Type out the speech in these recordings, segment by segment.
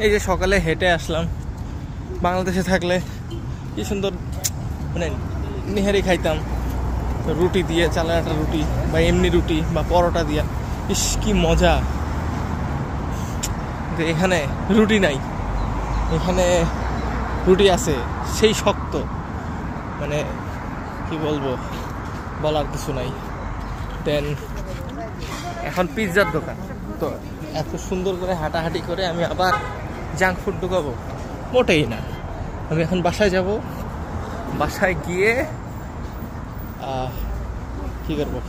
এই যে সকালে হেঁটে আসলাম। বাংলাদেশে থাকলে কি সুন্দর মানে নিহারি খাইতাম রুটি দিয়ে, চালের আটা রুটি বা এমনি রুটি বা পরোটা দিয়া, ইস কি মজা। এখানে রুটি নাই, এখানে রুটি আছে সেই শক্ত, মানে কি বলবো, বলার কিছু নাই। দেন এখন পিৎজার দোকান, তো এত সুন্দর করে হাঁটাহাঁটি করে আমি আবার জাঙ্ক ফুড ঢুকাবো? মোটেই না। আমি এখন বাসায় যাব, বাসায় গিয়ে কি করবো,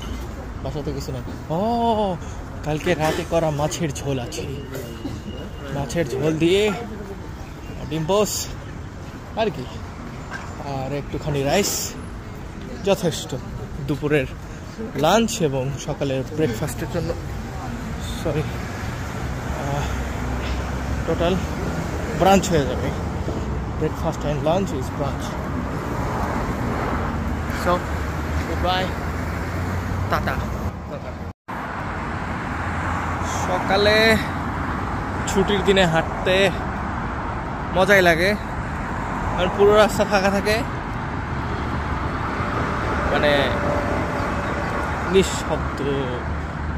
বাসাতে কিছু নাই। ও কালকে রাতে করা মাছের ঝোল আছে, মাছের ঝোল দিয়ে ডিম পোস আর কি, আর একটুখানি রাইস যথেষ্ট দুপুরের লাঞ্চ এবং সকালের ব্রেকফাস্টের জন্য। সরি, টোটাল ব্রাঞ্চ হয়ে যাবে। Breakfast and lunch is branch. So good bye, tata. সকালে ছুটির দিনে হাঁটতে মজাই লাগে, কারণ পুরো রাস্তা ফাঁকা থাকে, মানে নিঃশব্দ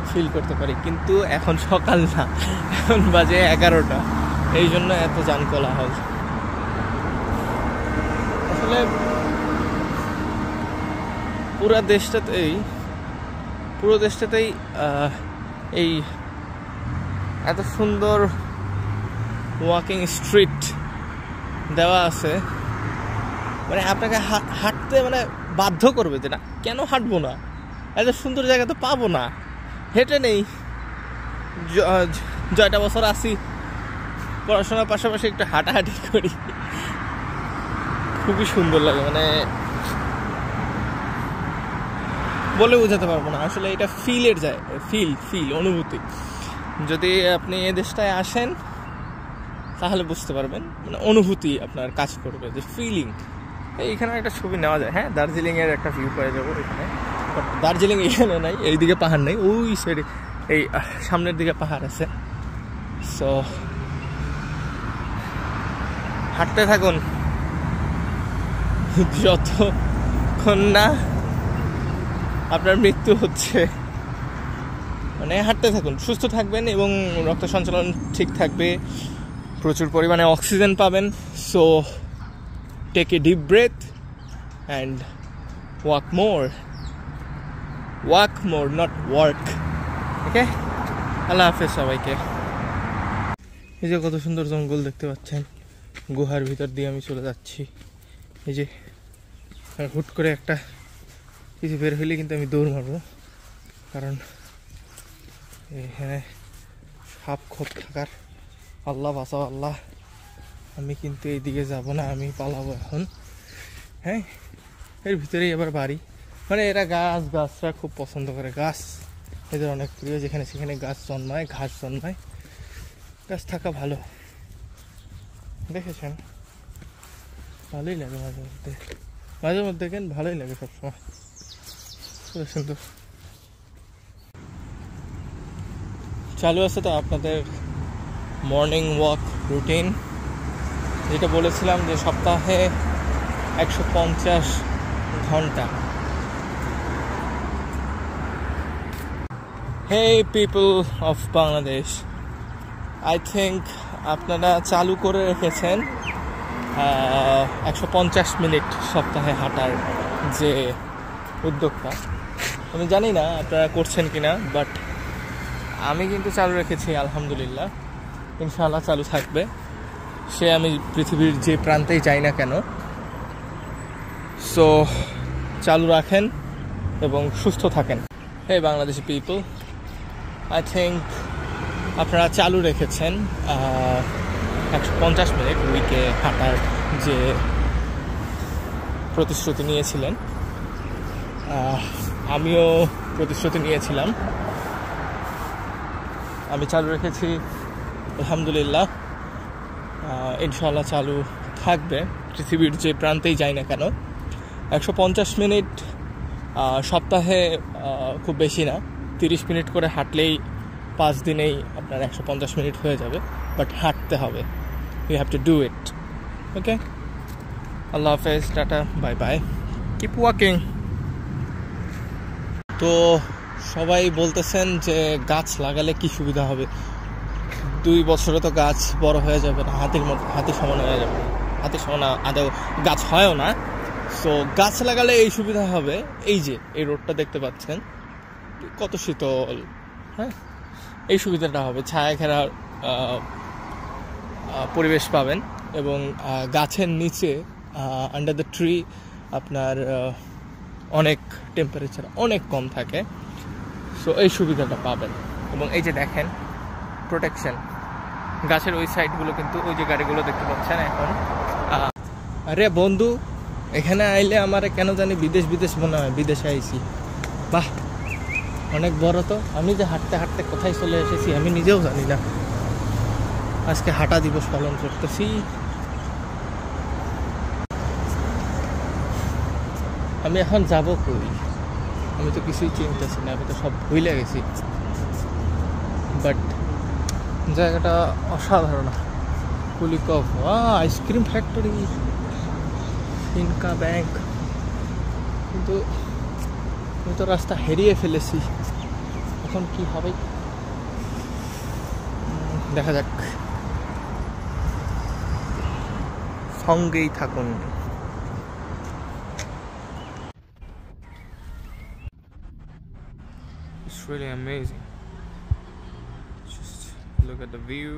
ফিল করতে পারি। কিন্তু এখন সকাল না, এখন বাজে 11টা, এই জন্য এত যানকোলাহল। আসলে পুরো দেশটাতেই এই এত সুন্দর ওয়াকিং স্ট্রিট দেওয়া আছে, মানে আপনাকে হাঁটতে মানে বাধ্য করবে যে না কেন হাঁটবো না, এত সুন্দর জায়গা তো পাবো না, হেঁটে নেই। জয়টা বছর আসি, পড়াশোনার পাশাপাশি একটু হাঁটাহাঁটি করি, খুবই সুন্দর লাগে, মানে বলে বোঝাতে পারবো না। আসলে এটা ফিলের যায়, ফিল অনুভূতি। যদি আপনি এ দেশটায় আসেন তাহলে বুঝতে পারবেন, মানে অনুভূতি আপনার কাজ করবে, যে ফিলিং। এইখানে একটা ছবি নেওয়া যায়, হ্যাঁ, দার্জিলিংয়ের একটা ভিউ পেয়ে যাবো এখানে। বাট দার্জিলিং এখানে নাই, এইদিকে পাহাড় নেই, ওই সাইডে এই সামনের দিকে পাহাড় আছে। সো হাঁটতে থাকুন যতক্ষণ না আপনার মৃত্যু হচ্ছে, মানে হাঁটতে থাকুন, সুস্থ থাকবেন এবং রক্ত সঞ্চালন ঠিক থাকবে, প্রচুর পরিমাণে অক্সিজেন পাবেন। So take a deep breath and walk more not work. Okay, আল্লাহ হাফেজ সবাইকে। এই যে কত সুন্দর জঙ্গল দেখতে পাচ্ছেন, গুহার ভিতর দিয়ে আমি চলে যাচ্ছি। এই যে হুট করে একটা কিছু বের হইলে কিন্তু আমি দৌড় মারবো, কারণ এখানে সাপ খোপ থাকার, আল্লাহ বাঁচাও আল্লাহ। আমি কিন্তু এইদিকে যাব না, আমি পালাবো এখন। হ্যাঁ, এর ভিতরেই আবার বাড়ি, মানে এরা গাছরা খুব পছন্দ করে, গাছ এদের অনেক প্রিয়। যেখানে সেখানে গাছ জন্মায়, ঘাস জন্মায়, গাছ থাকা ভালো। দেখেছেন, ভালোই লাগে মাঝে মধ্যে কেন ভালোই লাগে সবসময়, খুব সুন্দর। চালু আছে তো আপনাদের মর্নিং ওয়াক রুটিন, যেটা বলেছিলাম যে সপ্তাহে 150 ঘন্টা। Hey people of Bangladesh, I think আপনারা চালু করে রেখেছেন 150 মিনিট সপ্তাহে হাঁটার যে উদ্যোগটা। আমি জানি না আপনারা করছেন কিনা, বাট আমি কিন্তু চালু রেখেছি, আলহামদুলিল্লাহ। ইনশাআল্লাহ চালু থাকবে, সে আমি পৃথিবীর যে প্রান্তেই যাই না কেন। সো চালু রাখেন এবং সুস্থ থাকেন। হে বাংলাদেশি পিপল, আই থিঙ্ক আপনারা চালু রেখেছেন 150 মিনিট উইকে হাঁটার যে প্রতিশ্রুতি নিয়েছিলেন। আমিও প্রতিশ্রুতি নিয়েছিলাম, আমি চালু রেখেছি, আলহামদুলিল্লাহ। ইনশাআল্লাহ চালু থাকবে, পৃথিবীর যে প্রান্তেই যাই না কেন। 150 মিনিট সপ্তাহে খুব বেশি না, 30 মিনিট করে হাঁটলেই 5 দিনেই আপনার 150 মিনিট হয়ে যাবে, বাট হাঁটতে হবে। you have to do it. Okay, Allah Hafiz, tata, bye bye, keep walking. তো সবাই বলতেছেন যে গাছ লাগালে কি সুবিধা হবে, 2 বছরে তো গাছ বড় হয়ে যাবে না, হাতির সমান হয়ে যাবে, হাতির সমান আদৌ গাছ হয়ও না। সো গাছ লাগালে এই সুবিধা হবে, এই যে এই রোডটা দেখতে পাচ্ছেন কত শীতল, হ্যাঁ, এই সুবিধাটা হবে, ছায়া ঘেরা পরিবেশ পাবেন, এবং গাছের নিচে আন্ডার দ্য ট্রি আপনার অনেক টেম্পারেচার অনেক কম থাকে। সো এই সুবিধাটা পাবেন। এবং এই যে দেখেন প্রোটেকশন, গাছের ওই সাইডগুলো কিন্তু ওই যে গাড়িগুলো দেখতে পাচ্ছেন এখন। আরে বন্ধু, এখানে আইলে আমার কেন জানি বিদেশ মনে হয়, বিদেশে আইছি। বাহ, অনেক বড় তো। আমি যে হাঁটতে হাঁটতে কোথায় চলে এসেছি আমি নিজেও জানি না। আজকে হাঁটা দিবস পালন করতেছি। আমি এখন যাব কই, আমি তো কিছুই চিনতেছি না, আমি তো সব ভুলে গেছি। বাট জায়গাটা অসাধারণ। কুলিকভ আইসক্রিম ফ্যাক্টরি, ইনকা ব্যাংক, কিন্তু আমি তো রাস্তা হারিয়ে ফেলেছি, এখন কি হবে দেখা যাক, সঙ্গেই থাকুন। It's really amazing. Just look at the view.